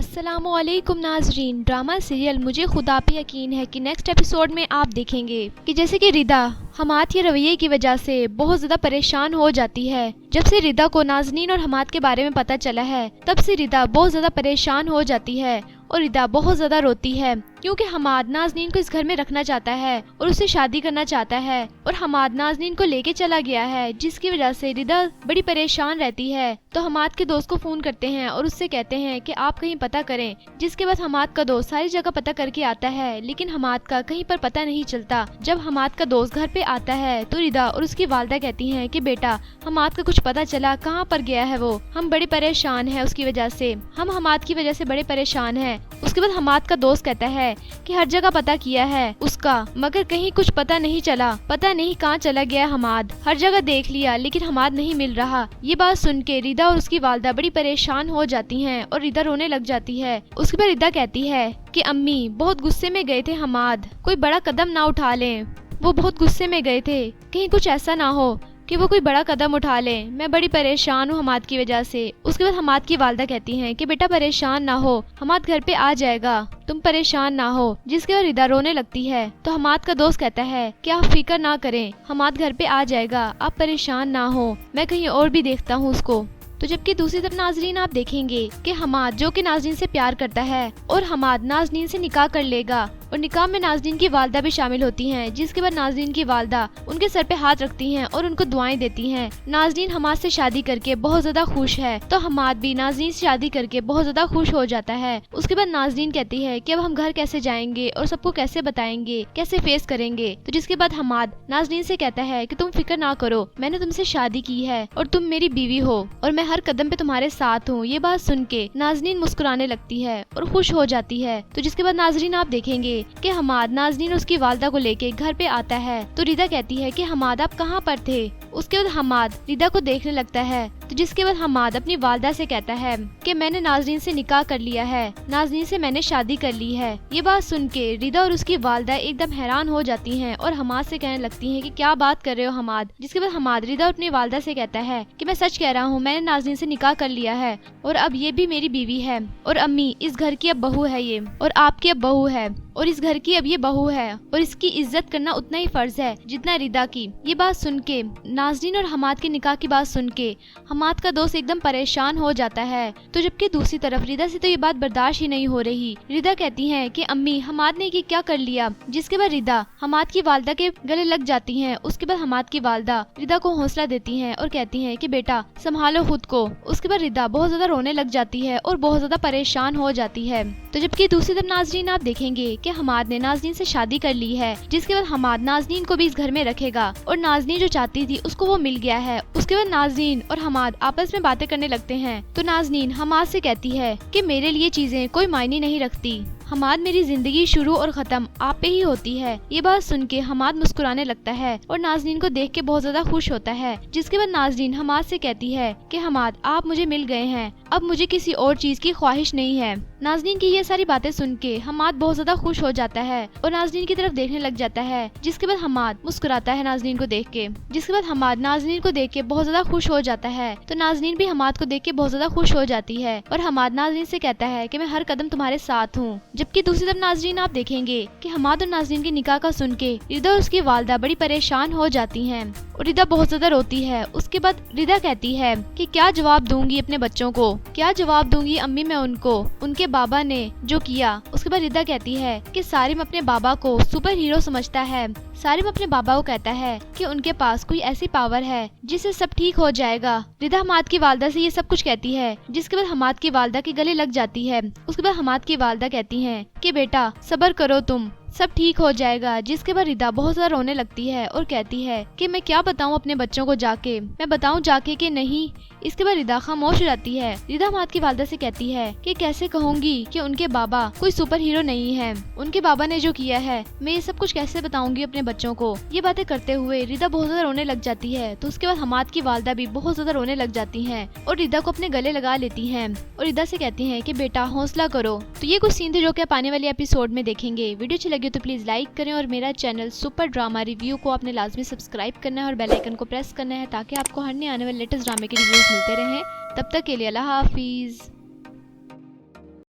अस्सलामु अलैकुम नाजरीन। ड्रामा सीरियल मुझे खुदा पे यकीन है कि नेक्स्ट एपिसोड में आप देखेंगे कि जैसे कि रिदा हमाद के रवैये की वजह से बहुत ज़्यादा परेशान हो जाती है। जब से रिदा को नाज़नीन और हमाद के बारे में पता चला है तब से रिदा बहुत ज़्यादा परेशान हो जाती है और रिदा बहुत ज़्यादा रोती है क्योंकि हमाद नाज़नीन को इस घर में रखना चाहता है और उससे शादी करना चाहता है और हमाद नाज़नीन को लेके चला गया है, जिसकी वजह से रिदा बड़ी परेशान रहती है। तो हमाद के दोस्त को फ़ोन करते हैं और उससे कहते हैं कि आप कहीं पता करें, जिसके बाद हमाद का दोस्त सारी जगह पता करके आता है लेकिन हमाद का कहीं पर पता नहीं चलता। जब हमाद का दोस्त घर पे आता है तो रिदा और उसकी वालदा कहती हैं कि बेटा हमाद का कुछ पता चला, कहाँ पर गया है वो, हम बड़े परेशान हैं उसकी वजह से, हम हमाद की वजह से बड़े परेशान हैं। उसके बाद हमाद का दोस्त कहता है कि हर जगह पता किया है उसका मगर कहीं कुछ पता नहीं चला, पता नहीं कहाँ चला गया हमाद, हर जगह देख लिया लेकिन हमाद नहीं मिल रहा। ये बात सुन के रिदा और उसकी वालदा बड़ी परेशान हो जाती हैं और रिदा रोने लग जाती है। उसके बाद रिदा कहती है कि अम्मी बहुत गुस्से में गए थे हमाद, कोई बड़ा कदम ना उठा लें, वो बहुत गुस्से में गए थे, कहीं कुछ ऐसा ना हो कि वो कोई बड़ा कदम उठा ले, मैं बड़ी परेशान हूँ हमाद की वजह से। उसके बाद हमाद की वालदा कहती हैं कि बेटा परेशान ना हो, हमाद घर पे आ जाएगा, तुम परेशान ना हो। जिसके बाद रिदा रोने लगती है तो हमाद का दोस्त कहता है कि आप फिक्र ना करें, हमाद घर पे आ जाएगा, आप परेशान ना हो, मैं कहीं और भी देखता हूँ उसको। तो जबकि दूसरी तरफ नाजरीन आप देखेंगे कि हमाद जो कि नाजरीन से प्यार करता है और हमाद नाजरीन से निकाह कर लेगा और निकाह में नाजरीन की वालदा भी शामिल होती हैं, जिसके बाद नाजरीन की वालदा उनके सर पे हाथ रखती हैं और उनको दुआएं देती हैं। नाजरीन हमाद से शादी करके बहुत ज्यादा खुश है तो हमाद भी नाजरीन से शादी करके बहुत ज्यादा खुश हो जाता है। उसके बाद नाजरीन कहती है कि अब हम घर कैसे जाएंगे और सबको कैसे बताएंगे, कैसे फेस करेंगे। तो जिसके बाद हमाद नाजरीन से कहता है कि तुम फिक्र ना करो, मैंने तुमसे शादी की है और तुम मेरी बीवी हो और मैं हर कदम पे तुम्हारे साथ हूँ। ये बात सुन के नाजरीन मुस्कुराने लगती है और खुश हो जाती है। तो जिसके बाद नाजरीन आप देखेंगे कि हमाद नाजरीन उसकी वालदा को लेके घर पे आता है तो रिदा कहती है कि हमाद आप कहाँ पर थे। उसके बाद हमाद रिदा को देखने लगता है तो जिसके बाद हमाद अपनी वालदा से कहता है कि मैंने नाजरीन से निकाह कर लिया है, नाजरीन से मैंने शादी कर ली है। ये बात सुन के रिदा और उसकी वालदा एकदम हैरान हो जाती हैं और हमाद से कहने लगती हैं कि क्या बात कर रहे हो हमाद। जिसके बाद हमाद रिदा अपनी वालदा से कहता है कि मैं सच कह रहा हूँ, मैंने नाजरीन से निकाह कर लिया है और अब ये भी मेरी बीवी है और अम्मी इस घर की अब बहू है ये और आपकी अब बहू है और इस घर की अब ये बहू है और इसकी इज्जत करना उतना ही फर्ज है जितना रिदा की। ये बात सुन के नाजरीन और हमाद के निकाह की बात सुन के हमाद का दोस्त एकदम परेशान हो जाता है। तो जबकि दूसरी तरफ रिदा से तो ये बात बर्दाश्त ही नहीं हो रही। रिदा कहती है कि अम्मी हमाद ने ये क्या कर लिया। जिसके बाद रिदा हमाद की वालदा के गले लग जाती है। उसके बाद हमाद की वालदा रिदा को हौसला देती है और कहती है कि बेटा संभालो खुद को। उसके बाद रिदा बहुत ज्यादा रोने लग जाती है और बहुत ज्यादा परेशान हो जाती है। तो जबकि दूसरी तरफ नाजरीन आप देखेंगे कि हमाद ने नाजरीन से शादी कर ली है, जिसके बाद हमाद नाजरीन को भी इस घर में रखेगा और नाजरीन जो चाहती थी उसको वो मिल गया है। उसके बाद नाजरीन और हमाद आपस में बातें करने लगते हैं तो नाजरीन हमाद से कहती है कि मेरे लिए चीजें कोई मायने नहीं रखती, हमाद मेरी जिंदगी शुरू और खत्म आप पे ही होती है। ये बात सुन के हमाद मुस्कुराने लगता है और नाजरीन को देख के बहुत ज्यादा खुश होता है। जिसके बाद नाजरीन हमाद से कहती है कि हमाद आप मुझे मिल गए हैं, अब मुझे किसी और चीज की ख्वाहिश नहीं है। नाजरीन की ये सारी बातें सुन के हमाद बहुत ज्यादा खुश हो जाता है और नाजरीन की तरफ देखने लग जाता है। जिसके बाद हमाद मुस्कुराता है नाजरीन को देख के। जिसके बाद हमाद नाजरीन को देख के बहुत ज्यादा खुश हो जाता है तो नाजरीन भी हमाद को देख के बहुत ज्यादा खुश हो जाती है और हमाद नाजरीन से कहता है कि मैं हर कदम तुम्हारे साथ हूँ। जबकि दूसरी तरफ नाजरीन आप देखेंगे कि हमाद और नाजरीन की निकाह का सुन के रिदा और उसकी वालदा बड़ी परेशान हो जाती हैं और रिदा बहुत ज्यादा रोती है। उसके बाद रिदा कहती है कि क्या जवाब दूंगी अपने बच्चों को, क्या जवाब दूंगी अम्मी मैं उनको, उनके बाबा ने जो किया। उसके बाद रिदा कहती है कि सारिम अपने बाबा को सुपर हीरो समझता है। सारिम अपने बाबा को कहता है कि उनके पास कोई ऐसी पावर है जिससे सब ठीक हो जाएगा। रिदा हमाद की वालदा से ये सब कुछ कहती है। जिसके बाद हमाद की वालदा के गले लग जाती है। उसके बाद हमाद की वालदा कहती है कि बेटा सब्र करो, तुम सब ठीक हो जाएगा। जिसके बाद रिदा बहुत ज्यादा रोने लगती है और कहती है कि मैं क्या बताऊं अपने बच्चों को जाके, मैं बताऊं जाके कि नहीं। इसके बाद रिदा खामोश हो जाती है। रिदा हमाद की वालदा से कहती है कि कैसे कहूंगी कि उनके बाबा कोई सुपर हीरो नहीं है, उनके बाबा ने जो किया है मैं ये सब कुछ कैसे बताऊंगी अपने बच्चों को। ये बातें करते हुए रिदा बहुत ज्यादा रोने लग जाती है। तो उसके बाद हमाद की वालदा भी बहुत ज्यादा रोने लग जाती हैं और रिदा को अपने गले लगा लेती हैं और रिदा से कहती हैं कि बेटा हौसला करो। तो ये कुछ सीन थे जो कि आप आने वाले एपिसोड में देखेंगे। वीडियो अच्छी लगी तो प्लीज लाइक करें और मेरा चैनल सुपर ड्रामा रिव्यू को आपने लाजमी सब्सक्राइब करना है और बेल आइकन को प्रेस करना है ताकि आपको हर नए आने वाले लेटेस्ट ड्रामे के रिव्यूज मिलते रहें। तब तक के लिए अल्लाह हाफिज।